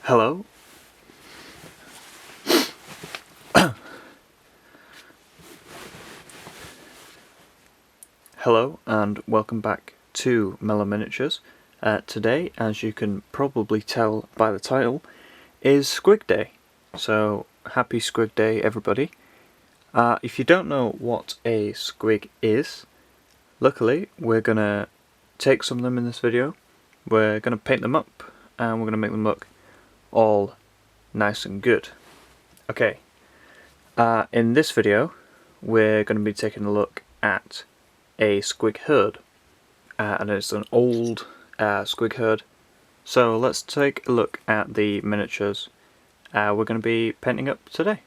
Hello. Hello and welcome back to Mellow Miniatures. Today, as you can probably tell by the title, is Squig Day. So happy Squig Day everybody. If you don't know what a squig is, luckily we're going to take some of them in this video, we're going to paint them up and we're going to make them look all nice and good. Okay, in this video we're going to be taking a look at a squig herd, and it's an old squig herd. So let's take a look at the miniatures we're going to be painting up today.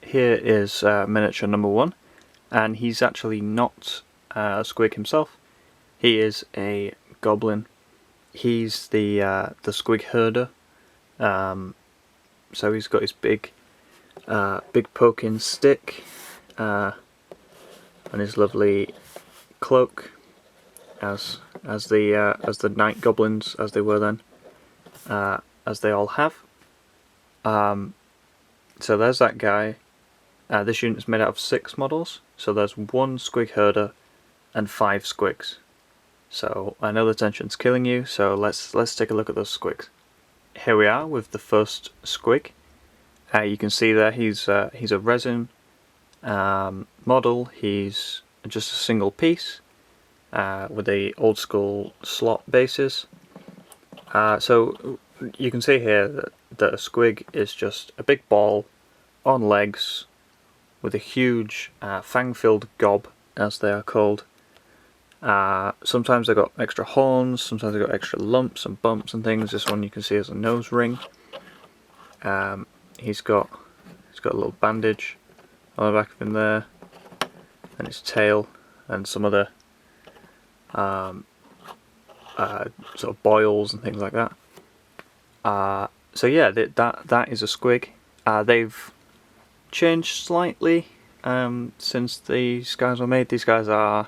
Here is miniature number 1, and he's actually not a squig himself. He is a goblin. He's the squig herder. So he's got his big poking stick and his lovely cloak, as the night goblins, as they were then, as they all have. So there's that guy. This unit is made out of 6 models, so there's 1 squig herder and 5 squigs. So I know the tension's killing you, so let's take a look at those squigs. Here we are with the first squig. You can see there he's a resin model. He's just a single piece with the old school slot bases. So you can see here that a squig is just a big ball on legs with a huge fang-filled gob, as they are called. Sometimes they've got extra horns, sometimes they've got extra lumps and bumps and things. This one you can see has a nose ring. He's got a little bandage on the back of him there, and his tail, and some other sort of boils and things like that. So yeah, that is a squig. They've changed slightly since these guys were made. These guys are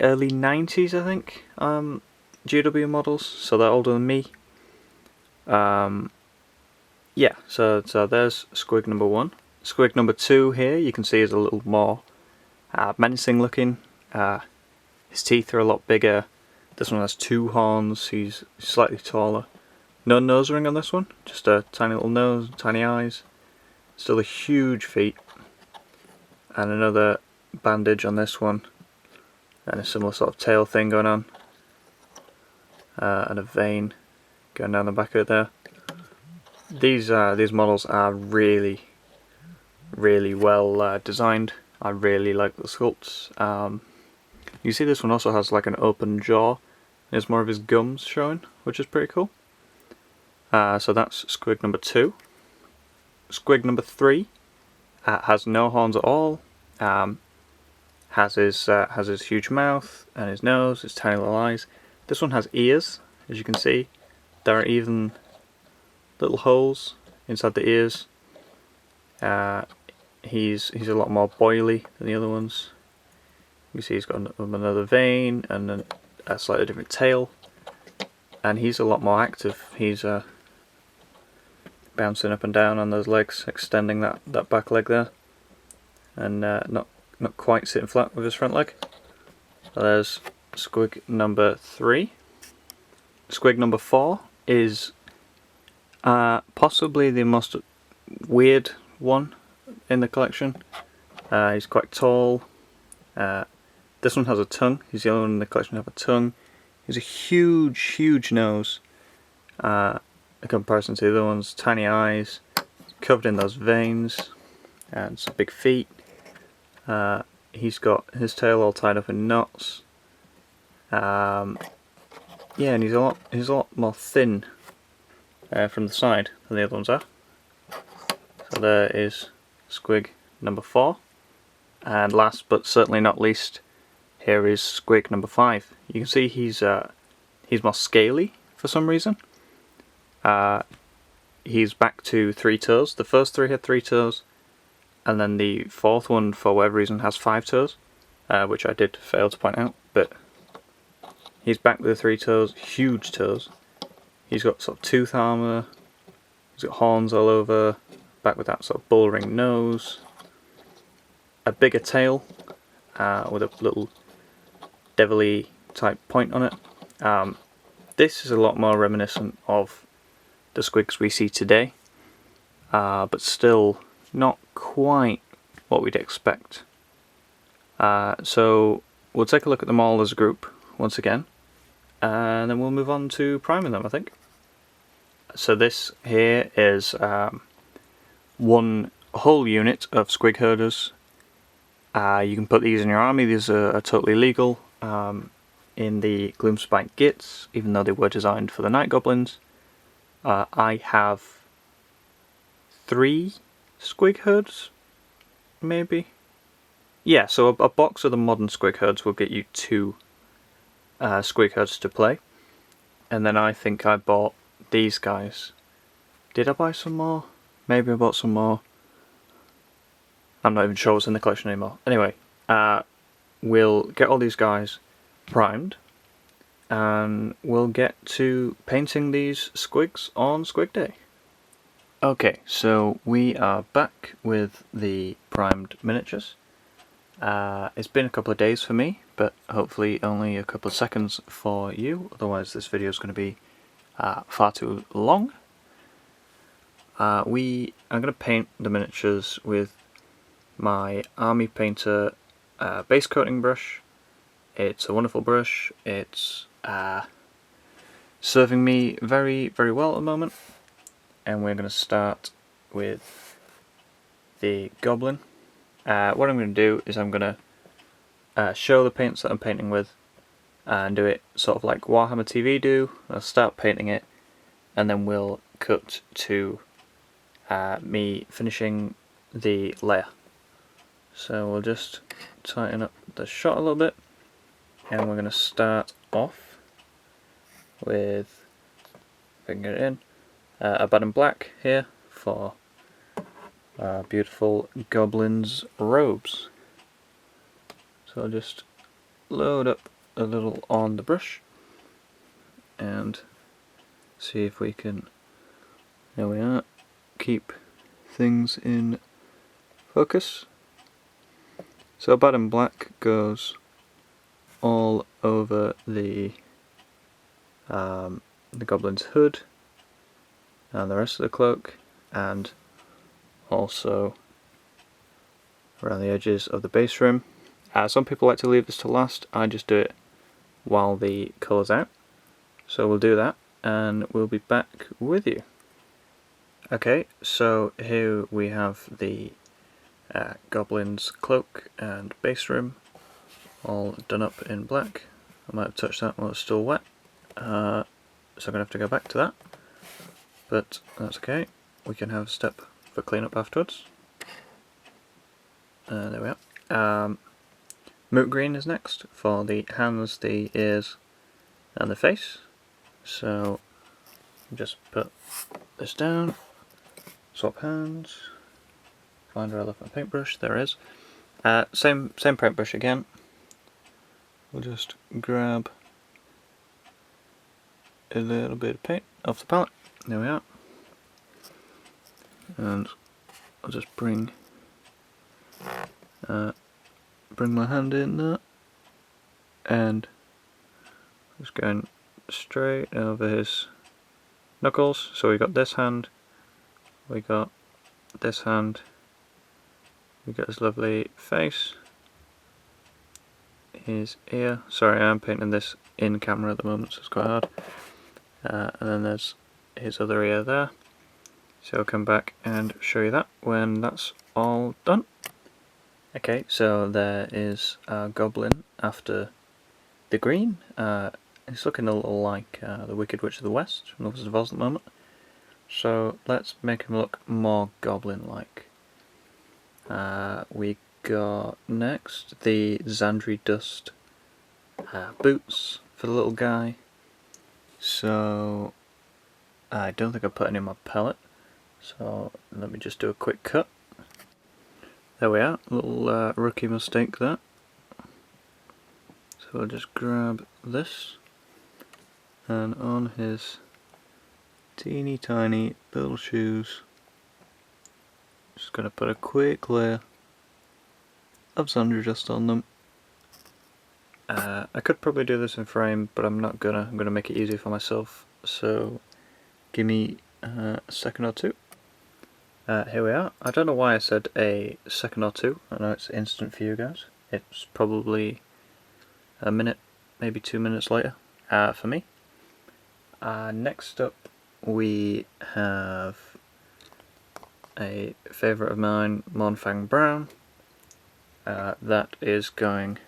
early 90s, I think, GW models, so they're older than me. Yeah, so there's squig number 1. Squig number 2 here, you can see, is a little more menacing looking. His teeth are a lot bigger. This one has 2 horns, he's slightly taller. No nose ring on this one, just a tiny little nose, tiny eyes. Still a huge feet. And another bandage on this one. And a similar sort of tail thing going on. And a vein going down the back of it there. These models are really well designed. I really like the sculpts. You see this one also has like an open jaw. There's more of his gums showing, which is pretty cool. So that's squig number 2. Squig number 3 has no horns at all. Has his huge mouth and his nose, his tiny little eyes. This one has ears, as you can see. There are even little holes inside the ears. He's a lot more boily than the other ones. You see he's got another vein and a slightly different tail, and he's a lot more active. He's bouncing up and down on those legs, extending that back leg there, and not quite sitting flat with his front leg. So there's squig number 3. Squig number 4 is possibly the most weird one in the collection. He's quite tall. This one has a tongue. He's the only one in the collection to have a tongue. He's a huge nose in comparison to the other ones. Tiny eyes, covered in those veins, and some big feet. He's got his tail all tied up in knots. Yeah, and he's a lot more thin from the side than the other ones are. So there is squig number 4, and last but certainly not least, here is squig number 5. You can see he's more scaly for some reason. He's back to 3 toes. The first 3 had 3 toes, and then the 4th one, for whatever reason, has 5 toes, which I did fail to point out. But he's back with the 3 toes, huge toes. He's got sort of tooth armour, he's got horns all over, back with that sort of bull ring nose, a bigger tail with a little devilly type point on it. This is a lot more reminiscent of the squigs we see today, but still not quite what we'd expect. So we'll take a look at them all as a group once again, and then we'll move on to priming them, I think. So this here is one whole unit of squig herders. You can put these in your army. These are totally legal in the Gloomspite Gits, even though they were designed for the night goblins. I have 3 squig herds, maybe? Yeah, so a box of the modern squig herds will get you 2 squig herds to play. And then I think I bought these guys. Did I buy some more? Maybe I bought some more. I'm not even sure what's in the collection anymore. Anyway, we'll get all these guys primed, and we'll get to painting these squigs on Squig Day. Okay, so we are back with the primed miniatures. It's been a couple of days for me, but hopefully only a couple of seconds for you, otherwise this video is going to be far too long. I'm going to paint the miniatures with my Army Painter base coating brush. It's a wonderful brush. It's serving me very, very well at the moment. And we're going to start with the goblin. What I'm going to do is I'm going to show the paints that I'm painting with and do it sort of like Warhammer TV do. I'll start painting it, and then we'll cut to me finishing the layer. So we'll just tighten up the shot a little bit, and we're going to start off with, if I can get it in, a bad and black here for beautiful goblin's robes. So I'll just load up a little on the brush and see if we can, there we are, keep things in focus. So bad and black goes all over the goblin's hood and the rest of the cloak, and also around the edges of the base rim. Some people like to leave this to last. I just do it while the colour's out. So we'll do that and we'll be back with you. Okay, so here we have the goblin's cloak and base rim all done up in black. I might have touched that while it's still wet, so I'm going to have to go back to that, but that's okay. We can have a step for cleanup afterwards. There we are. Moot green is next for the hands, the ears and the face. So just put this down, swap hands, find where I left my paintbrush, there it is. Same paintbrush again. We'll just grab a little bit of paint off the palette. There we are. And I'll just bring my hand in there, and just going straight over his knuckles. So we got this hand, we got this hand, we got his lovely face, his ear. Sorry, I'm painting this in camera at the moment, so it's quite hard. And then there's his other ear there. So I'll come back and show you that when that's all done. Okay, so there is our goblin after the green. It's looking a little like the Wicked Witch of the West from The Wizard of Oz at the moment. So let's make him look more goblin-like. We got next the Xandri Dust boots for the little guy. So I don't think I put any in my palette, so let me just do a quick cut. There we are, a little rookie mistake there. So I'll just grab this, and on his teeny tiny little shoes. Just gonna put a quick layer of Sunderdust on them. I could probably do this in frame, but I'm not gonna. I'm gonna make it easy for myself. So give me a second or two. Here we are. I don't know why I said a second or two. I know it's instant for you guys. It's probably a minute, maybe 2 minutes later for me. Next up we have a favourite of mine, Monfang Brown. That is going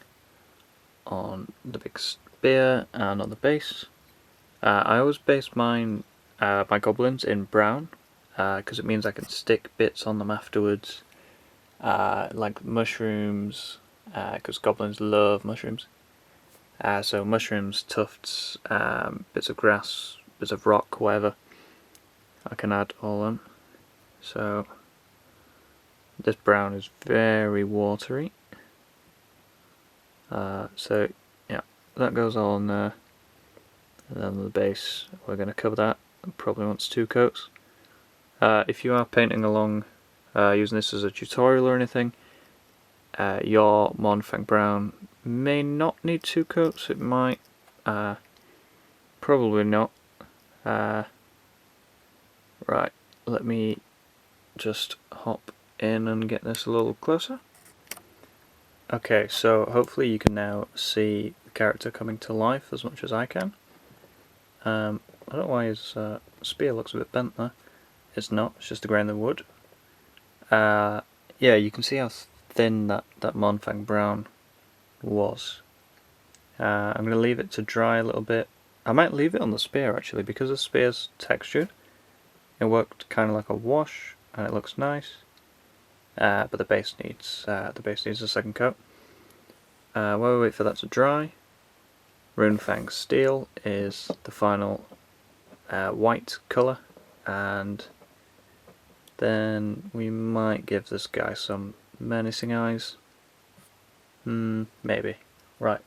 on the big spear and on the base. I always base mine, my goblins in brown, because it means I can stick bits on them afterwards, like mushrooms, because goblins love mushrooms. So mushrooms, tufts, bits of grass, bits of rock, whatever, I can add all of them. So this brown is very watery. So yeah, that goes all on there. And then the base, we're going to cover that. It probably wants 2 coats. If you are painting along using this as a tutorial or anything, your Monfang Brown may not need 2 coats. It might, probably not. Right, let me just hop in and get this a little closer. Okay, so hopefully you can now see the character coming to life as much as I can. I don't know why his spear looks a bit bent there. It's not, it's just a grain of wood. Yeah, you can see how thin that Monfang Brown was. I'm going to leave it to dry a little bit. I might leave it on the spear actually, because the spear's textured. It worked kind of like a wash, and it looks nice. But the base needs a second coat. While we wait for that to dry, Runefang Steel is the final white colour, and then we might give this guy some menacing eyes. Maybe. Right.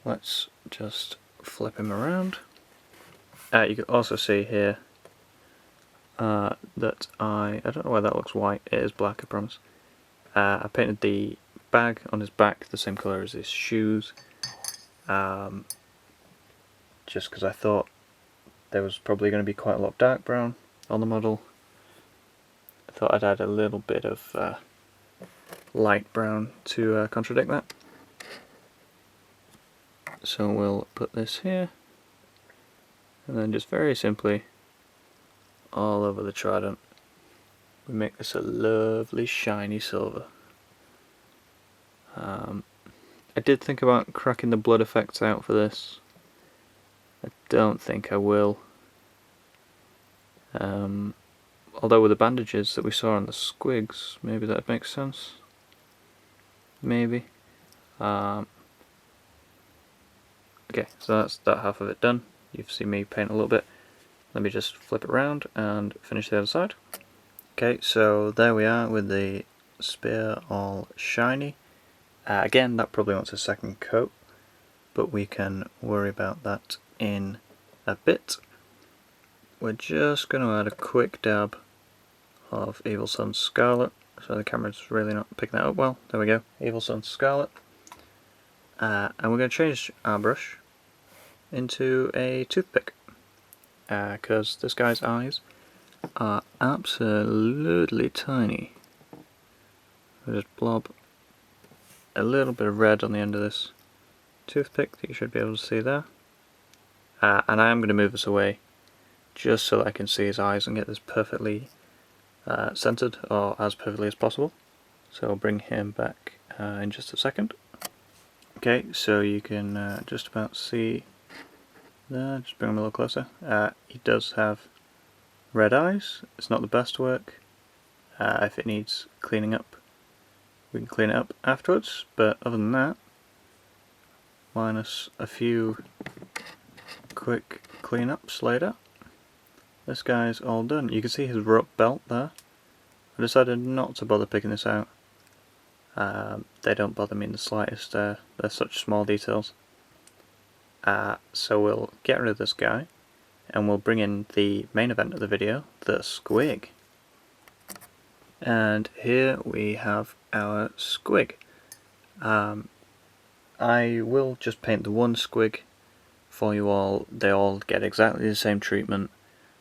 Let's just flip him around. You can also see here that I don't know why that looks white. It is black, I promise. I painted the bag on his back the same colour as his shoes, just because I thought there was probably going to be quite a lot of dark brown on the model. I thought I'd add a little bit of light brown to contradict that. So we'll put this here, and then just very simply all over the trident we make this a lovely shiny silver. I did think about cracking the blood effects out for this. I don't think I will. Although with the bandages that we saw on the squigs, maybe that makes sense. Maybe. Okay, so that's that half of it done. You've seen me paint a little bit. Let me just flip it around and finish the other side. Okay, so there we are with the spear all shiny. Again, that probably wants a second coat, but we can worry about that in a bit. We're just going to add a quick dab of Evil Sun's Scarlet. So the camera's really not picking that up well. There we go, Evil Sun's Scarlet. And we're going to change our brush into a toothpick, because this guy's eyes are absolutely tiny. I'll just blob a little bit of red on the end of this toothpick that you should be able to see there. And I am going to move this away just so that I can see his eyes and get this perfectly centered, or as perfectly as possible. So I'll bring him back in just a second. Okay, so you can just about see there, just bring him a little closer. He does have red eyes. It's not the best work. If it needs cleaning up, we can clean it up afterwards, but other than that, minus a few quick cleanups later, this guy's all done. You can see his rope belt there. I decided not to bother picking this out. They don't bother me in the slightest, they're such small details. So we'll get rid of this guy. and we'll bring in the main event of the video, the Squig. And here we have our Squig. I will just paint the one Squig for you all. They all get exactly the same treatment,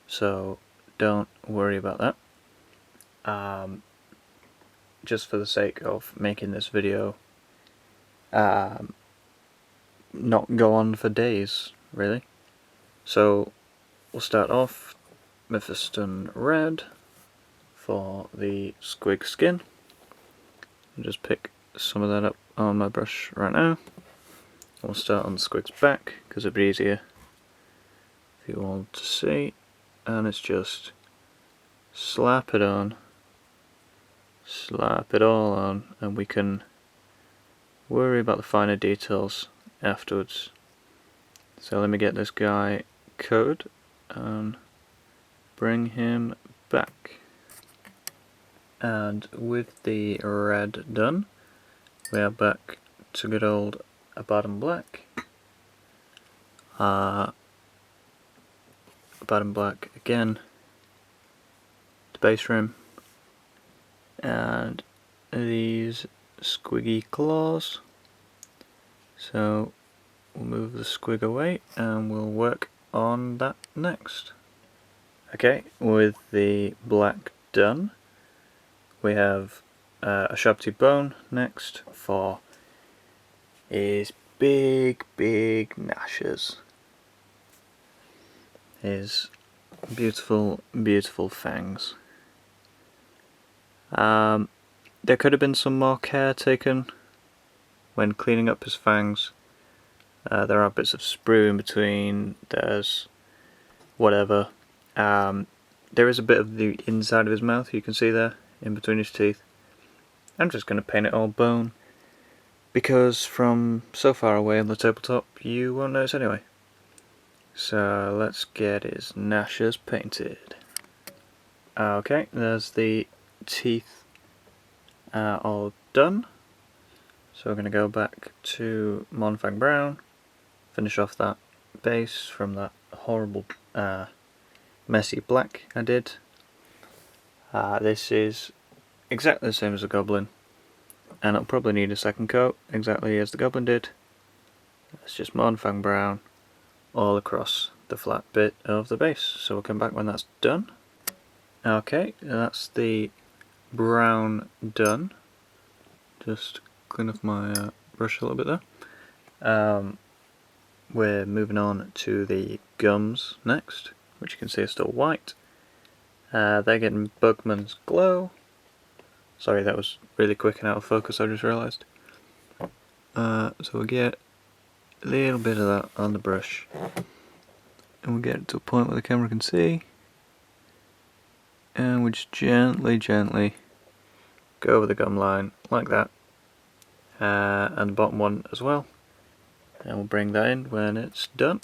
so don't worry about that. Just for the sake of making this video not go on for days, really. So we'll start off Mephiston Red for the Squig skin. I'll just pick some of that up on my brush right now. We'll start on the Squig's back because it'll be easier for you all to see, and it's just slap it on, slap it all on, and we can worry about the finer details afterwards. So let me get this guy coated and bring him back. And with the red done, we are back to good old bottom black. Bottom black again, the base rim, and these squiggy claws. So we'll move the squig away and we'll work on that next. Okay, with the black done, we have a sharp-tooth bone next for his big gnashes. His beautiful fangs. There could have been some more care taken when cleaning up his fangs. There are bits of sprue in between, there's whatever. There is a bit of the inside of his mouth you can see there, in between his teeth. I'm just going to paint it all bone, because from so far away on the tabletop you won't notice anyway. So let's get his gnashes painted. Okay, there's the teeth all done. So we're going to go back to Monfang Brown, finish off that base from that horrible messy black I did. This is exactly the same as the goblin, and it'll probably need a second coat, exactly as the goblin did. It's just Monfang Brown all across the flat bit of the base, so we'll come back when that's done. Okay, that's the brown done. Just clean off my brush a little bit there. We're moving on to the gums next, which you can see are still white. They're getting Bugman's Glow. Sorry, that was really quick and out of focus, I just realised. So we'll get a little bit of that on the brush, and we'll get it to a point where the camera can see, and we just gently go over the gum line like that, and the bottom one as well, and we'll bring that in when it's done.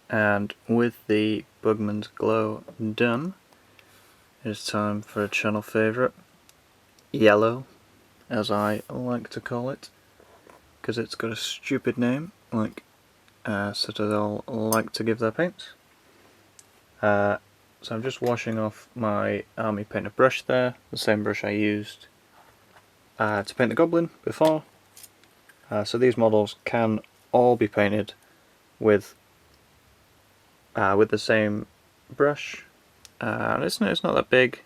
And with the Bugman's Glow done, it's time for a channel favourite, Yellow, as I like to call it, because it's got a stupid name, like such as all like to give their paints. So I'm just washing off my army painter brush there, the same brush I used to paint the goblin before. So these models can all be painted with the same brush. And it's not that big.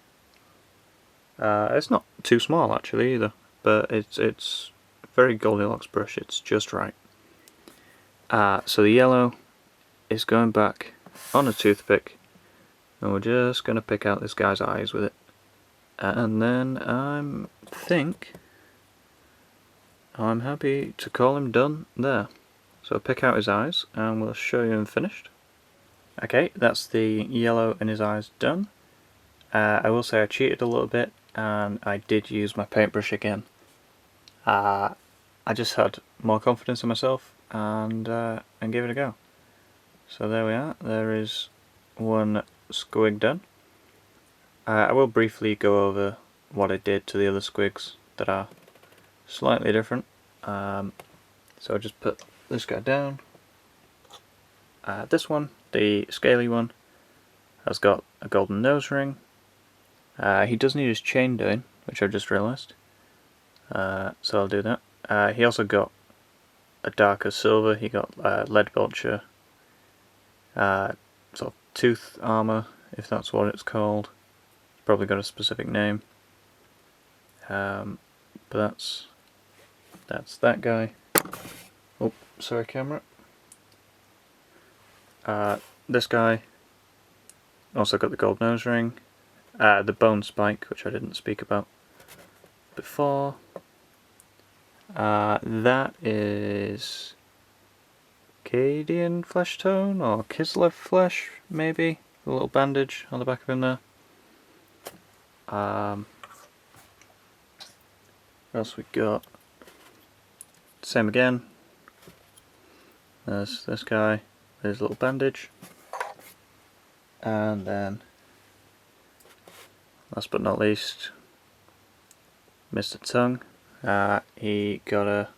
It's not too small actually either, but it's very Goldilocks brush. It's just right. So the yellow is going back on a toothpick, and we're just going to pick out this guy's eyes with it, and then I think I'm happy to call him done there. So pick out his eyes and we'll show you him finished. Okay, that's the yellow in his eyes done. I will say I cheated a little bit and I did use my paintbrush again. I just had more confidence in myself and gave it a go. So there we are, there is one squig done. I will briefly go over what I did to the other squigs that are slightly different. So I'll just put this guy down. This one, the scaly one, has got a golden nose ring. He does need his chain doing, which I've just realised. So I'll do that. He also got a darker silver. He got lead belcher, sort of tooth armour, if that's what it's called. It's probably got a specific name. But that's that guy. Oh, sorry, camera. This guy also got the gold nose ring, the bone spike, which I didn't speak about before. That is Cadian flesh tone, or Kislev flesh, maybe. A little bandage on the back of him there. What else we got? Same again. There's this guy. There's a little bandage. And then, last but not least, Mr. Tongue. He got a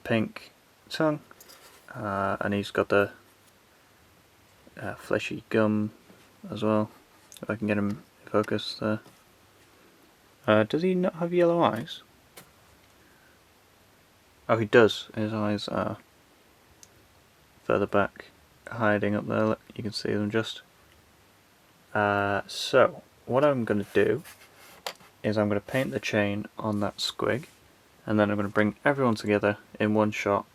pink tongue, and he's got the fleshy gum as well. If I can get him in focus there. Does he not have yellow eyes? Oh, he does. His eyes are further back, hiding up there. Look, you can see them just. So, what I'm going to do is I'm going to paint the chain on that squig, and then I'm going to bring everyone together in one shot,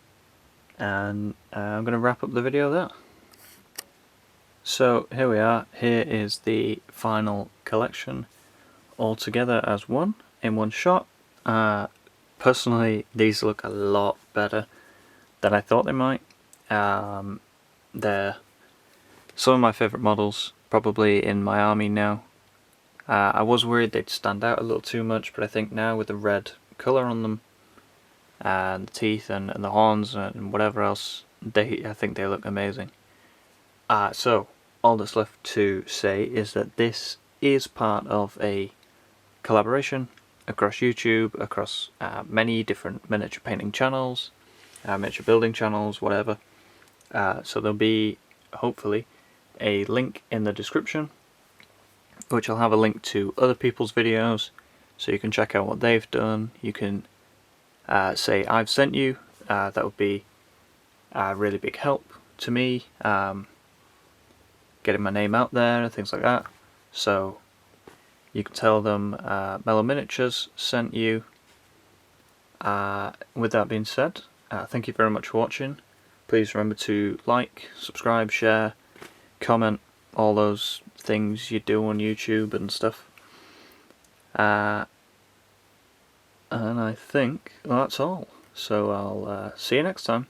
and I'm going to wrap up the video there. So here we are. Here is the final collection all together as one in one shot. Personally, these look a lot better than I thought they might. They're some of my favourite models, probably in my army now. I was worried they'd stand out a little too much, but I think now with the red colour on them, and the teeth and the horns and whatever else, I think they look amazing. So all that's left to say is that this is part of a collaboration across YouTube, across many different miniature painting channels, miniature building channels, whatever. So there'll be, hopefully, a link in the description, which will have a link to other people's videos, so you can check out what they've done. You can say I've sent you. That would be a really big help to me, getting my name out there and things like that. So you can tell them Mellow Miniatures sent you. With that being said, thank you very much for watching. Please remember to like, subscribe, share, comment, all those things you do on YouTube and stuff. And I think that's all. So I'll see you next time.